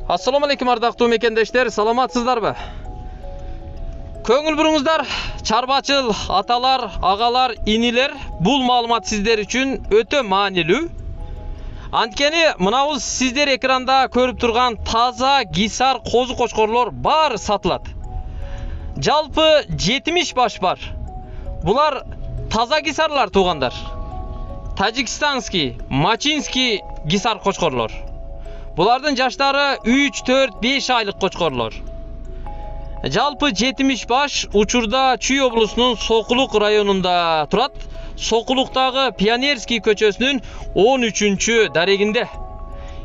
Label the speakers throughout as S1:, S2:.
S1: Assalamu alaikum ардактуу мекендештер, саламатсыздарбы? Көңүл буруңуздар, чарбачыл аталар, агалар, инилер, бул маалымат сиздер үчүн өтө маанилүү. Анткени мынабыз сиздер экранда көрүп турган таза гисар козу кочкорлор баары сатылат. Жалпы 70 баш бар. Булар таза гисарлар туугандар. Тажикстанский, мачинский гисар кочкорлор. Булардын жаштары 3, 4, 5 айлык кочкорлор. Жалпы 70 баш учурда Чүй облусунун Сокулук районунда турат. Сокулуктагы Пионерский көчөсүнүн 13-чү дарегинде.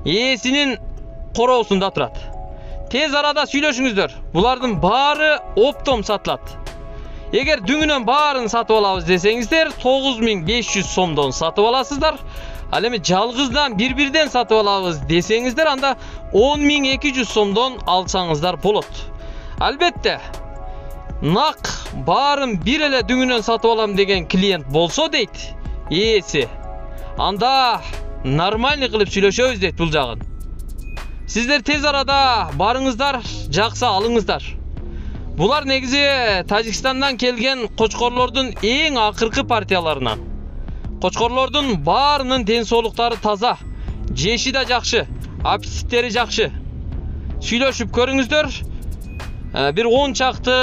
S1: Ээсинин короосунда турат. Тез арада сүйлөшүңүздөр. Булардын баары оптом сатылат. Эгер дүңүнөн баарын сатып алабыз десеңиздер, 9500 сомдон сатып аласыздар. Ал эми жалгыздан бир-бирден сатып алабыз десеңиздер, анда 10200 сомдон алсаңыздар болот. Албетте, нак баарын бир эле дүңүнөн сатып алам деген клиент болсо дейт, ээси, анда нормальный кылып сүйлөшөбүз дейт бул жагын. Сиздер тез арада барыңыздар, жакса алыңыздар. Булар негизи Тажикстандан келген кочкорлордун эң акыркы партияларынан. Кочкорлордун баарынын ден соолуктары таза, жеши да жакшы, аппетиттери жакшы. Сүйлөшүп көрүңүздөр. Бир 10 чакты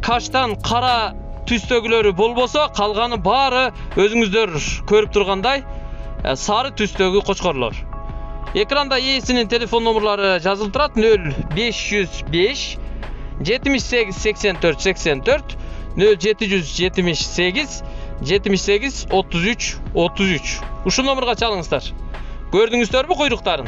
S1: каштан кара түстөгүлөрү болбосо, калганы баары өзүңүздөр көрүп тургандай сары түстөгү кочкорлор. Экранда ээсинин телефон номерлары жазылып турат: 0505 78 84 84 0778 78 33 33. Ушул номерге чалыңыздар. Көрдүңүздөрбү куйруктарын?